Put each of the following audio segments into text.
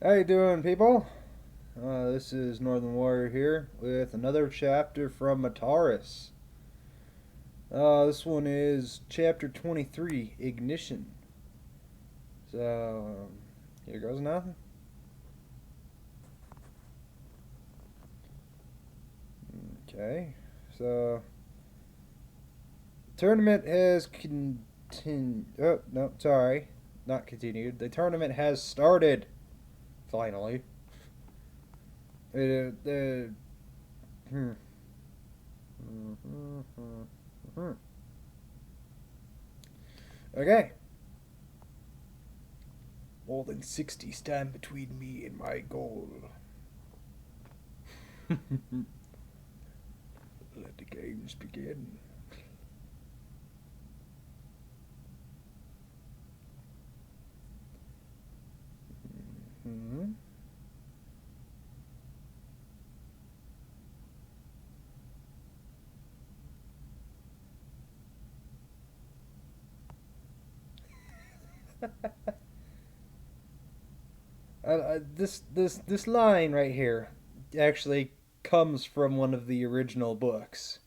How you doing, people? This is Northern Warrior here with another chapter from Mataris. This one is chapter 23, Ignition. So, here goes nothing. Okay, so tournament has continued. Oh no, sorry, not continued. The tournament has started. Finally. It, hmm. Okay. More than 60 stand between me and my goal. Let the games begin. Hmm. This line right here actually comes from one of the original books.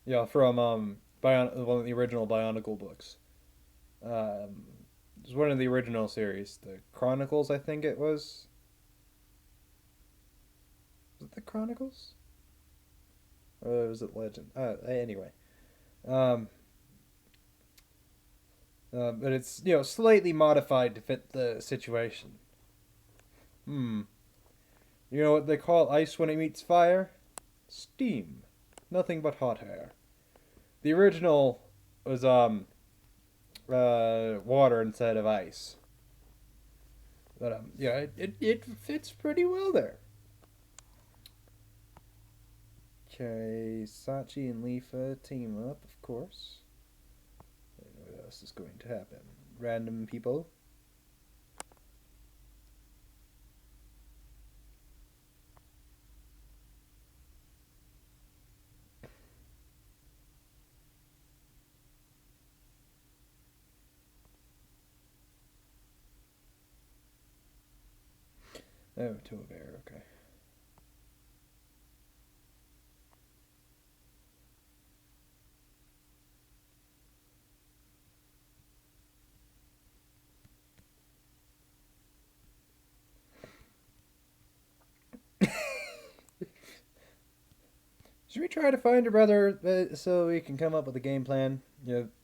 Yeah, from one of the original Bionicle books. Um, it was one of the original series, the Chronicles, I think it was. Was it the Chronicles? Or was it Legend? Anyway, um, but it's slightly modified to fit the situation. Hmm. You know what they call ice when it meets fire? Steam. Nothing but hot air. The original was water instead of ice. But yeah, it fits pretty well there. Okay, Sachi and Lifa team up, of course. What else is going to happen? Random people. Oh, to a bear. Okay. Should we try to find your brother so we can come up with a game plan?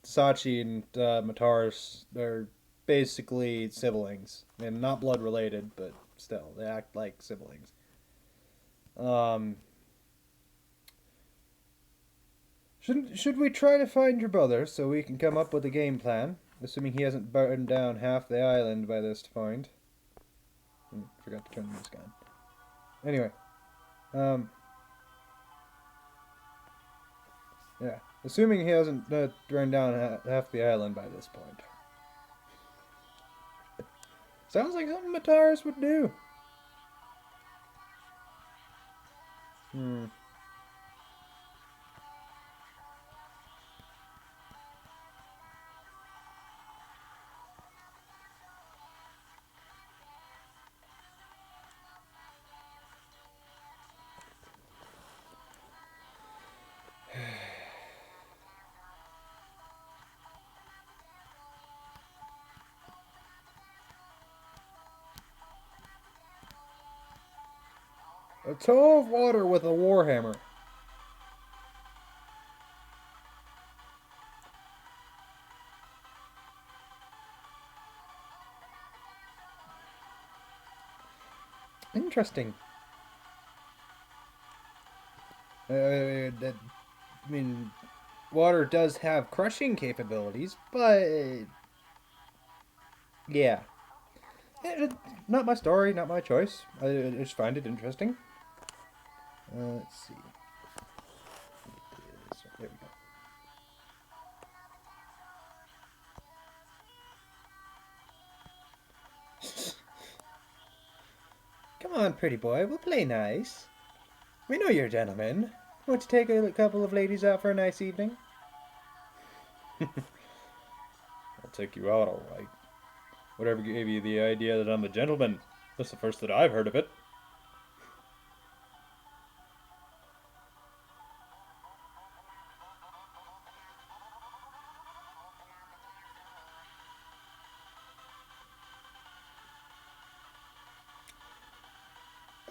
Sachi and Mataris are basically siblings, and not blood related, but still they act like siblings. Um, should we try to find your brother so we can come up with a game plan, assuming he hasn't burned down half the island by this point? Forgot to turn this on. Anyway, um, yeah, assuming he hasn't burned down half the island by this point. Sounds like something Mataris would do. Hmm. A toe of water with a warhammer. Interesting. That I mean, water does have crushing capabilities, but yeah. Not my story, not my choice. I just find it interesting. Let's see. There we go. Come on, pretty boy, we'll play nice. We know you're a gentleman. Want to take a couple of ladies out for a nice evening? I'll take you out, all right. Whatever gave you the idea that I'm a gentleman? That's the first that I've heard of it.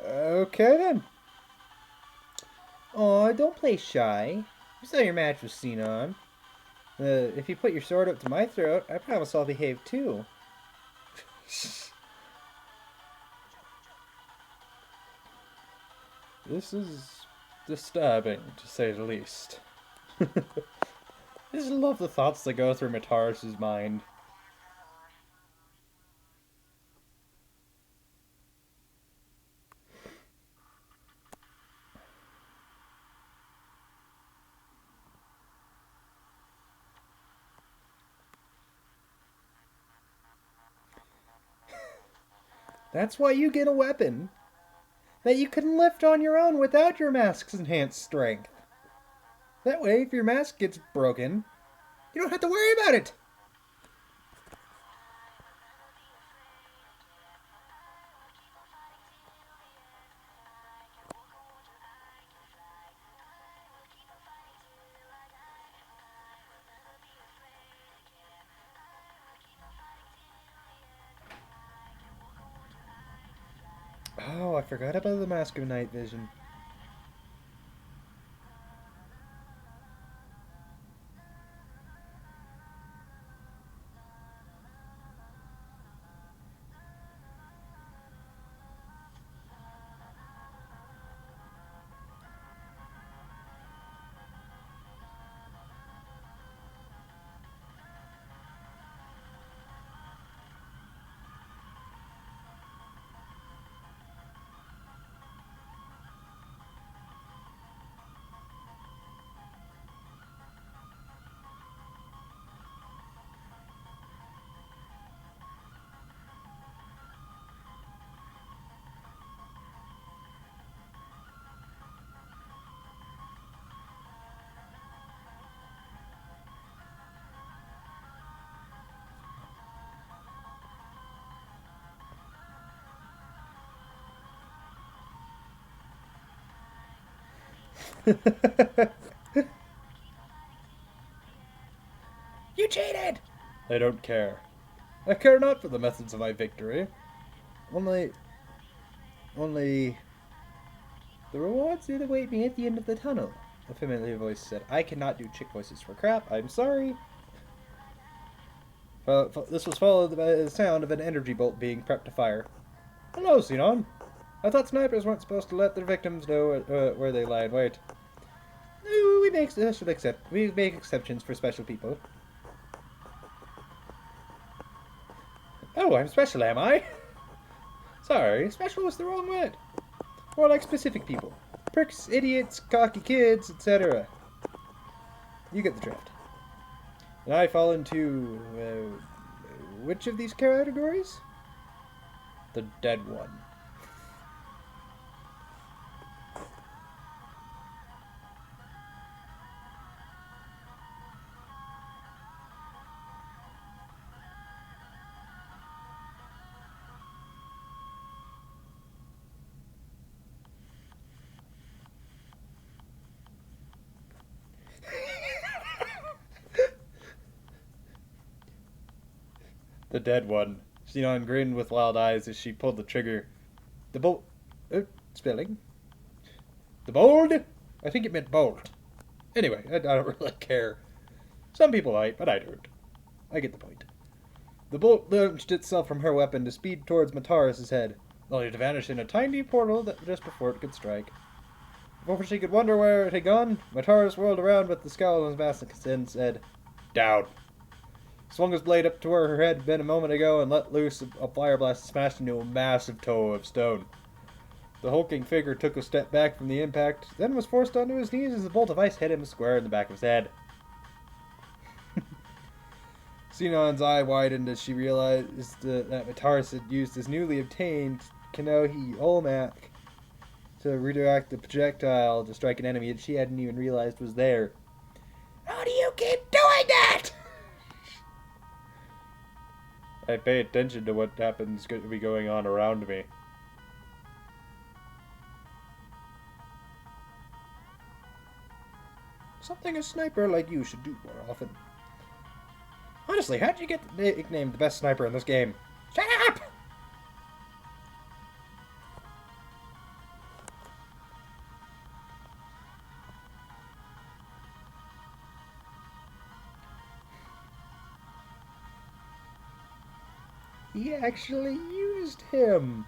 Okay then. Aw, don't play shy. You saw your match with Xenon. If you put your sword up to my throat, I promise I'll behave too. This is disturbing, to say the least. I just love the thoughts that go through Mataris' mind. That's why you get a weapon that you can lift on your own without your mask's enhanced strength. That way, if your mask gets broken, you don't have to worry about it. Oh, I forgot about the Mask of Night Vision. You cheated! I don't care. I care not for the methods of my victory. Only... Only... The rewards do await me at the end of the tunnel. A familiar voice said, I cannot do chick voices for crap. I'm sorry. This was followed by the sound of an energy bolt being prepped to fire. Hello, Xenon. I thought snipers weren't supposed to let their victims know where they lie in wait. No, we make exceptions for special people. Oh, I'm special, am I? Sorry, special was the wrong word. More like specific people. Pricks, idiots, cocky kids, etc. You get the drift. And I fall into... which of these categories? The dead one. The dead one. Xenon grinned with wild eyes as she pulled the trigger. The bolt... spelling? The bold? I think it meant bolt. Anyway, I don't really care. Some people might, but I don't. I get the point. The bolt launched itself from her weapon to speed towards Mataris' head, only to vanish in a tiny portal just before it could strike. Before she could wonder where it had gone, Mataris whirled around with the scowl on his mask and said, Down. Swung his blade up to where her head had been a moment ago and let loose a fire blast that smashed into a massive toe of stone. The hulking figure took a step back from the impact, then was forced onto his knees as the bolt of ice hit him square in the back of his head. Xenon's eye widened as she realized that Mataris had used his newly obtained Kanohi Olmec to redirect the projectile to strike an enemy that she hadn't even realized was there. How do you keep doing that? I pay attention to what happens to be going on around me. Something a sniper like you should do more often. Honestly, how did you get nicknamed the best sniper in this game? Shut up! He actually used him.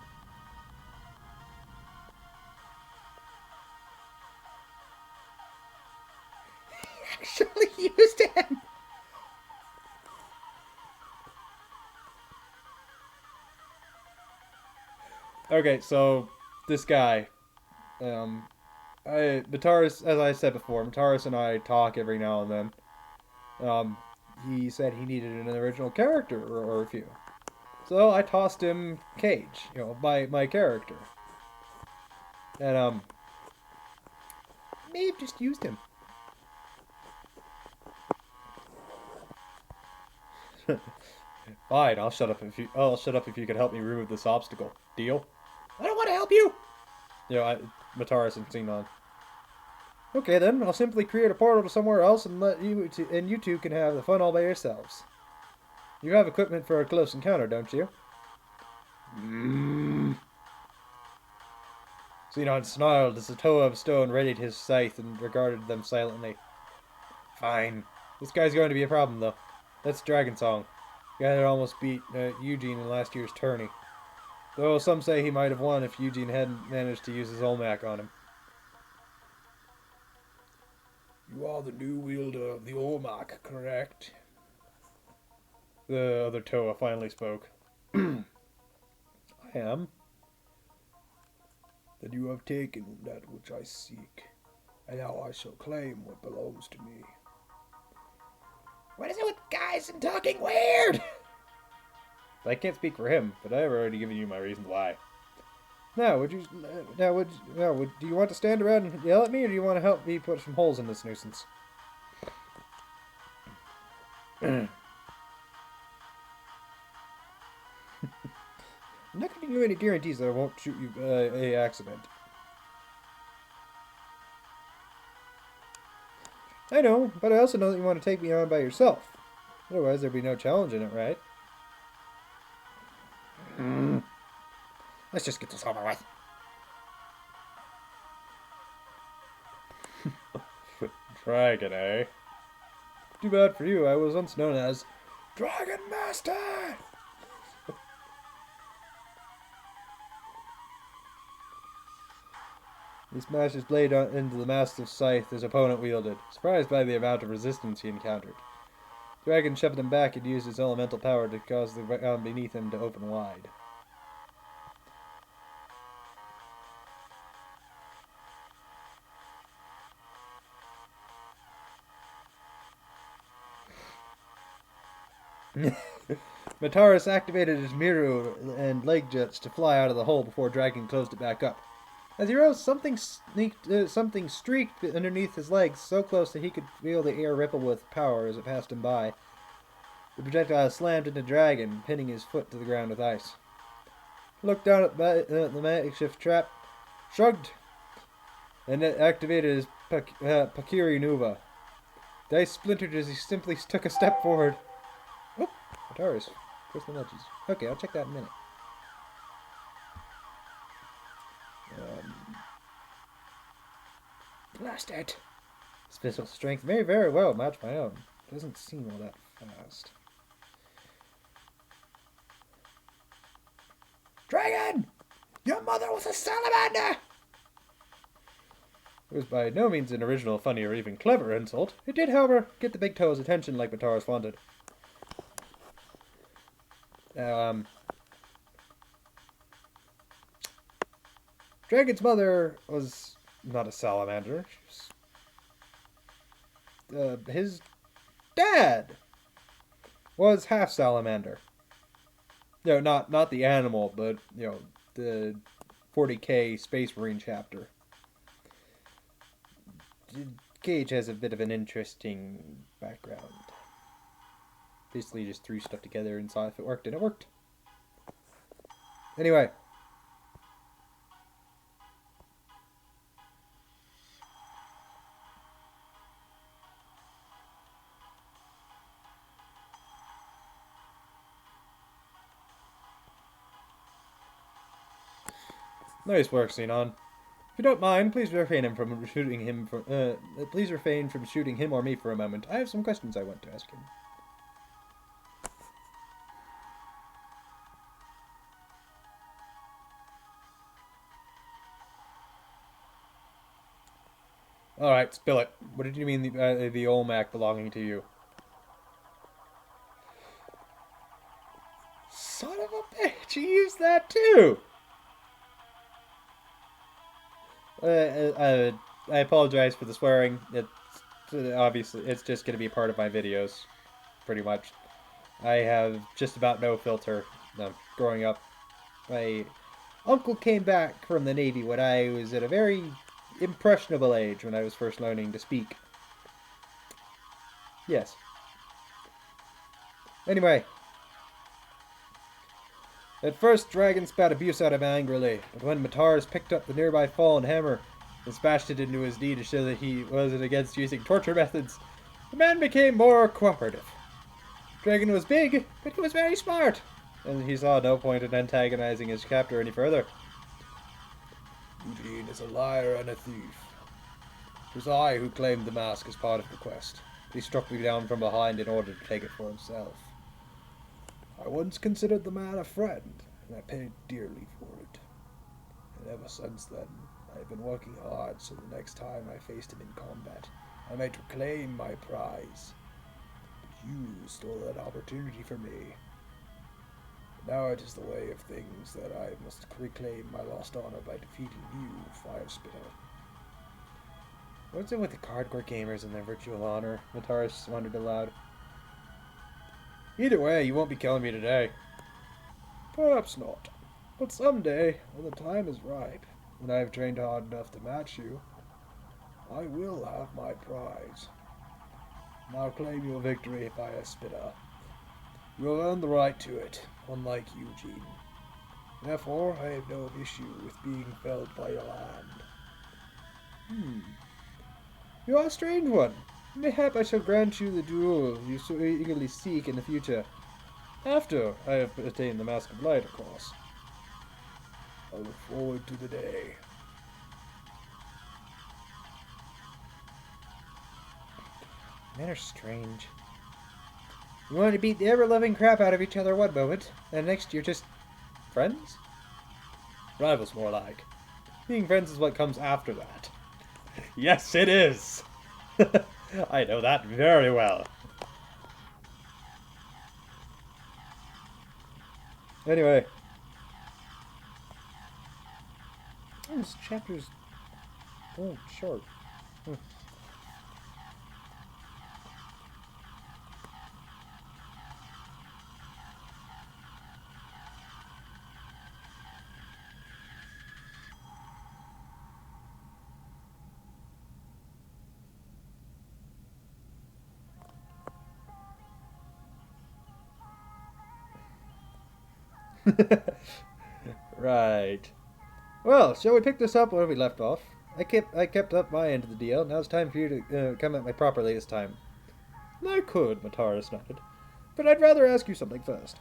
He actually used him. Okay, so this guy, Mataris, as I said before, Mataris and I talk every now and then. Um, he said he needed an original character or a few. So I tossed him Cage, my character. And may have just used him. Fine, I'll shut up if you can help me remove this obstacle. Deal? I don't want to help you. Mataris and Xenon. Okay then, I'll simply create a portal to somewhere else and you two can have the fun all by yourselves. You have equipment for a close encounter, don't you? Xenon snarled as the toe of stone readied his scythe and regarded them silently. Fine. This guy's going to be a problem, though. That's Dragon Song. The guy that almost beat Eugene in last year's tourney. Though some say he might have won if Eugene hadn't managed to use his Olmec on him. You are the new wielder of the Olmec, correct? The other Toa finally spoke. I am. Then you have taken that which I seek, and now I shall claim what belongs to me. What is it with guys and talking weird? I can't speak for him, but I've already given you my reasons why. Now, do you want to stand around and yell at me, or do you want to help me put some holes in this nuisance? I'm not giving you any guarantees that I won't shoot you by accident. I know, but I also know that you want to take me on by yourself. Otherwise, there'd be no challenge in it, right? Let's just get this over with. Dragon, eh? Too bad for you, I was once known as Dragon Master! He smashed his blade into the massive scythe his opponent wielded, surprised by the amount of resistance he encountered. The dragon shoved him back and used his elemental power to cause the ground beneath him to open wide. Mataris activated his Miru and leg jets to fly out of the hole before Dragon closed it back up. As he rose, something streaked underneath his legs, so close that he could feel the air ripple with power as it passed him by. The projectile slammed into Dragon, pinning his foot to the ground with ice. He looked down at the makeshift trap, shrugged, and activated his Pakiri Nuva. The ice splintered as he simply took a step forward. Oh, Mataris. Personal nudges. Okay, I'll check that in a minute. Blast it! His physical strength may very well match my own. Doesn't seem all that fast. Dragon! Your mother was a salamander! It was by no means an original, funny, or even clever insult. It did, however, get the big toe's attention like Mataris wanted. Dragon's mother was not a salamander. His dad was half salamander. No, not the animal, but the 40K Space Marine chapter. Cage has a bit of an interesting background. Basically just threw stuff together and saw if it worked, and it worked. Anyway. Nice work, Xenon. If you don't mind, please refrain from shooting him. Please refrain from shooting him or me for a moment. I have some questions I want to ask him. All right, spill it. What did you mean the Olmec belonging to you? Son of a bitch! You used that too. I apologize for the swearing. Obviously it's just going to be a part of my videos, pretty much. I have just about no filter. Growing up, my uncle came back from the Navy when I was at a very impressionable age when I was first learning to speak. Yes. Anyway. At first, Dragon spat abuse at him angrily, but when Mataris picked up the nearby fallen hammer and smashed it into his knee to show that he wasn't against using torture methods, the man became more cooperative. Dragon was big, but he was very smart, and he saw no point in antagonizing his captor any further. Eugene is a liar and a thief. It was I who claimed the mask as part of the quest. He struck me down from behind in order to take it for himself. I once considered the man a friend, and I paid dearly for it. And ever since then, I have been working hard so the next time I faced him in combat, I might reclaim my prize. But you stole that opportunity from me. Now it is the way of things that I must reclaim my lost honor by defeating you, Firespitter. What's it with the hardcore gamers and their virtual honor? Mataris wondered aloud. Either way, you won't be killing me today. Perhaps not. But someday, when the time is ripe, when I have trained hard enough to match you, I will have my prize. Now claim your victory, Firespitter. You have earned the right to it, unlike Eugene. Therefore, I have no issue with being felled by your hand. You are a strange one. Mayhap I shall grant you the duel you so eagerly seek in the future. After I have attained the Mask of Light, of course. I look forward to the day. Men are strange. You want to beat the ever-loving crap out of each other one moment, and next you're just friends? Rivals, more like. Being friends is what comes after that. Yes, it is! I know that very well. Anyway. This chapter's short. Right. Well, shall we pick this up where we left off? I kept up my end of the deal. Now it's time for you to come at me properly this time. I could, Mataris nodded. But I'd rather ask you something first.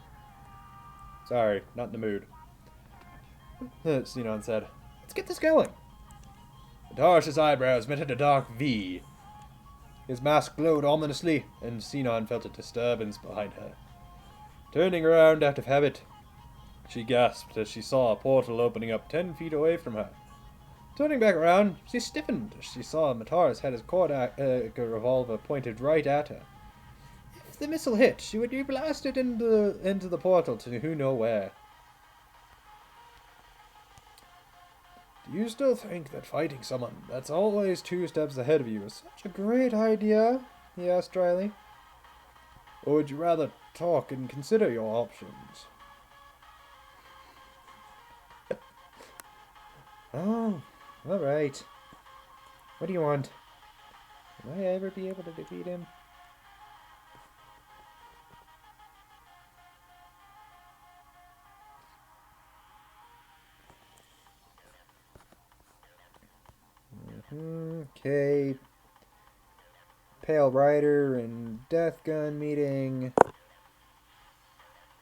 Sorry, not in the mood. Xenon said. Let's get this going. Mataris' eyebrows met in a dark V. His mask glowed ominously, and Xenon felt a disturbance behind her. Turning around out of habit, she gasped as she saw a portal opening up 10 feet away from her. Turning back around, she stiffened as she saw Mataris had his revolver pointed right at her. If the missile hit, she would be blasted into the portal to who knows where. Do you still think that fighting someone that's always 2 steps ahead of you is such a great idea? He asked dryly. Or would you rather talk and consider your options? Oh, alright. What do you want? Will I ever be able to defeat him? Okay. Pale Rider and Death Gun meeting.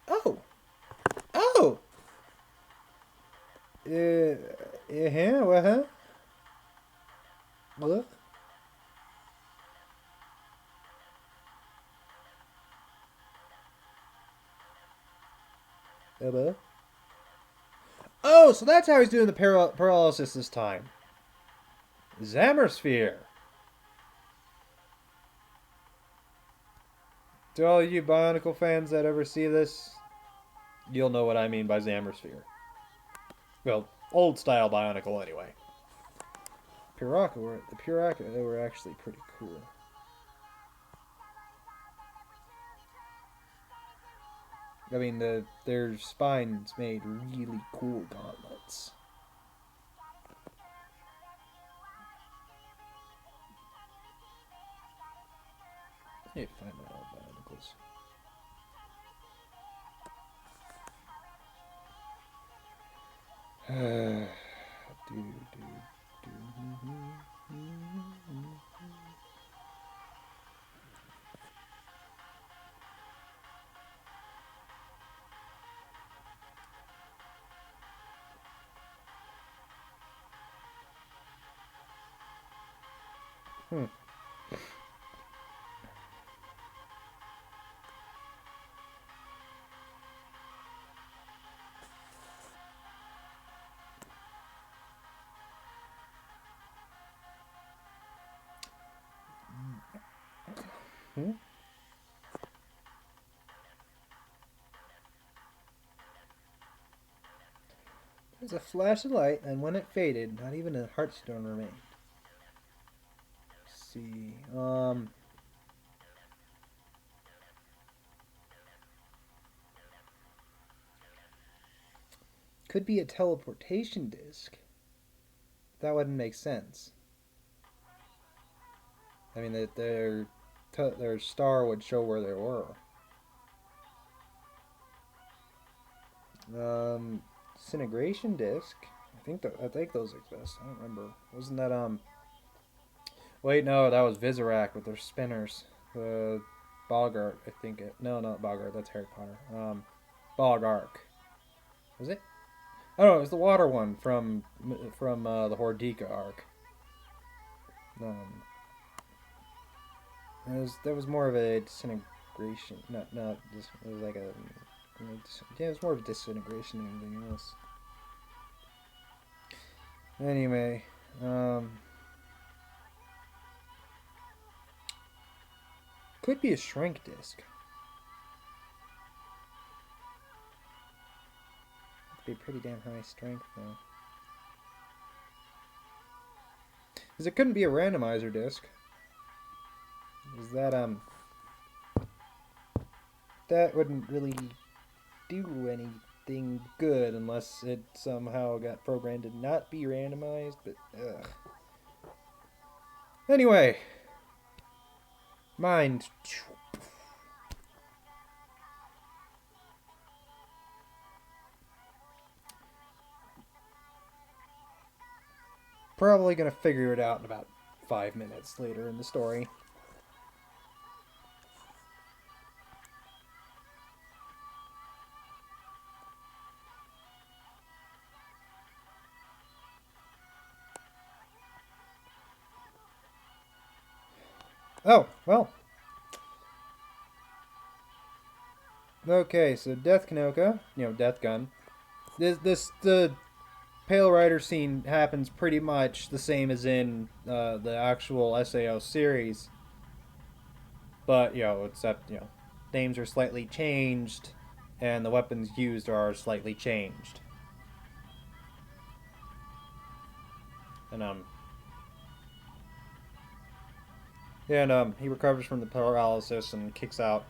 Oh! Oh! Uh-huh. What? Oh, so that's how he's doing the paralysis this time. Zammersphere. To all you Bionicle fans that ever see this, you'll know what I mean by Zammersphere. Well, old style Bionicle anyway. The Piraka, they were actually pretty cool. I mean, their spines made really cool gauntlets. I need to find my old Bionicles. Hmm. Hmm? There's a flash of light, and when it faded, not even a heartstone remained. Let's see. Could be a teleportation disc. That wouldn't make sense. I mean, that their star would show where they were. Disintegration disc. I think those exist. I don't remember. Wasn't that? Wait, no, that was Vizirac with their spinners. Bogart, I think it. No, not Bogart. That's Harry Potter. Bogark. Was it? Oh no, it was the water one from the Hordika arc. Um, that was more of a disintegration. No, it was like a yeah, it was more of a disintegration than anything else. Anyway, could be a shrink disc. Be pretty damn high strength though. Because it couldn't be a randomizer disc. Is that wouldn't really do anything good unless it somehow got programmed to not be randomized, but ugh. Anyway, mind. Probably gonna figure it out in about 5 minutes later in the story. Oh, well. Okay, so Death Kanoka, Death Gun. The Pale Rider scene happens pretty much the same as in the actual SAO series, but except names are slightly changed, and the weapons used are slightly changed. And he recovers from the paralysis and kicks out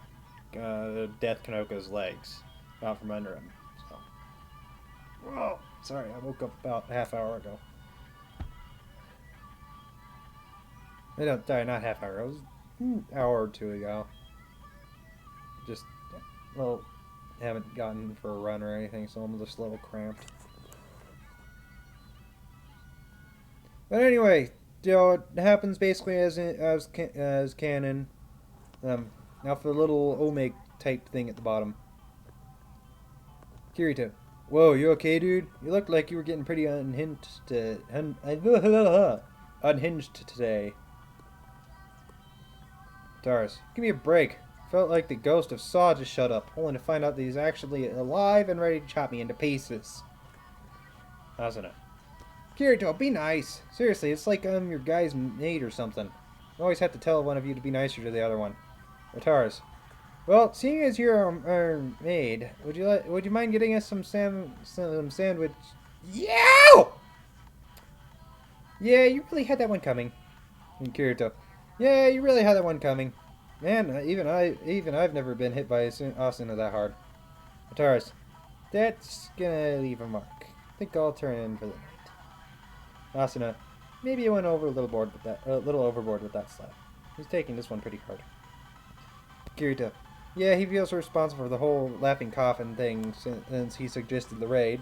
Death Kanoka's legs out from under him. So, whoa, sorry, I woke up about a half hour ago. No, sorry, not half hour. It was an hour or two ago. Just, well, haven't gotten for a run or anything, so I'm just a little cramped. But anyway, it happens basically as canon. Now for the little Omeg type thing at the bottom. Kirito. Whoa, you okay, dude? You looked like you were getting pretty unhinged. Unhinged today. Tars, give me a break. Felt like the ghost of Saw just shut up, only to find out that he's actually alive and ready to chop me into pieces. Asuna. Kirito, be nice. Seriously, it's like I'm your guy's mate or something. I always have to tell one of you to be nicer to the other one. Tars. Well, seeing as you're our maid, would you mind getting us some sandwich? Yeah! Yeah, you really had that one coming. And Kirito. Yeah, you really had that one coming. Man, even I've never been hit by Asuna that hard. Ataris, that's gonna leave a mark. I think I'll turn in for the night. Asuna, maybe you went over a little overboard with that slap. He's taking this one pretty hard. Kirito, yeah, he feels responsible for the whole laughing coffin thing since he suggested the raid,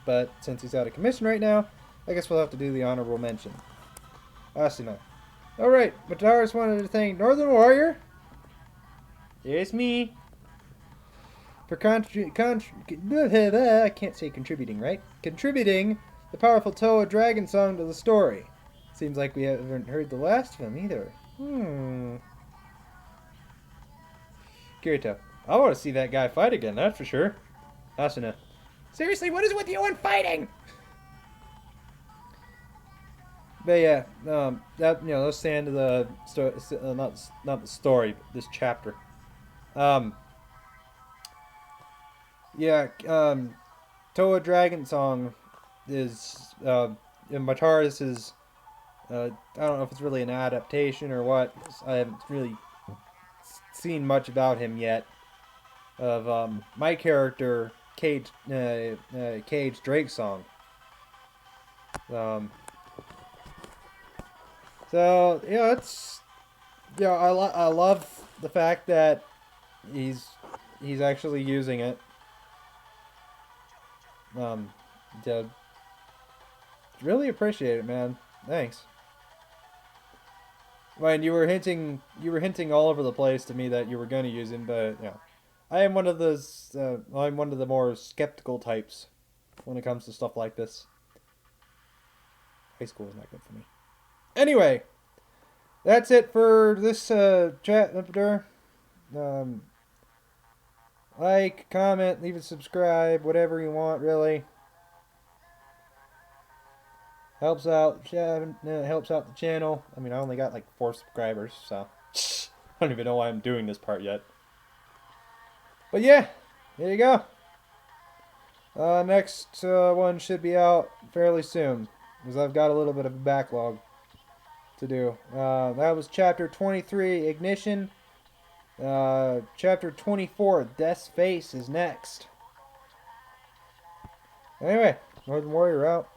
but since he's out of commission right now, I guess we'll have to do the honorable mention. Asuna, alright, Mataris wanted to thank Northern Warrior. It's me. For I can't say contributing, right? Contributing the powerful Toa Dragon song to the story. Seems like we haven't heard the last of him either. Kirito, I want to see that guy fight again, that's for sure. Asuna, seriously, what is with you and fighting? But yeah, let's stay into the story, not the story, but this chapter. Toa Dragon Song is Mataris is I don't know if it's really an adaptation or what. I haven't really seen much about him yet. Of my character Cage Drake Song. So yeah, I love the fact that he's actually using it. Really appreciate it, man. Thanks. Ryan, you were hinting all over the place to me that you were going to use him, but I am one of those. I'm one of the more skeptical types when it comes to stuff like this. High school is not good for me. Anyway, that's it for this chapter. Like, comment, leave a subscribe, whatever you want, really. Helps out the channel. I mean, I only got like 4 subscribers, so I don't even know why I'm doing this part yet. But yeah, there you go. Next one should be out fairly soon, because I've got a little bit of a backlog to do. That was chapter 23, Ignition. Chapter 24, Death's Face is next. Anyway, Northern Warrior out.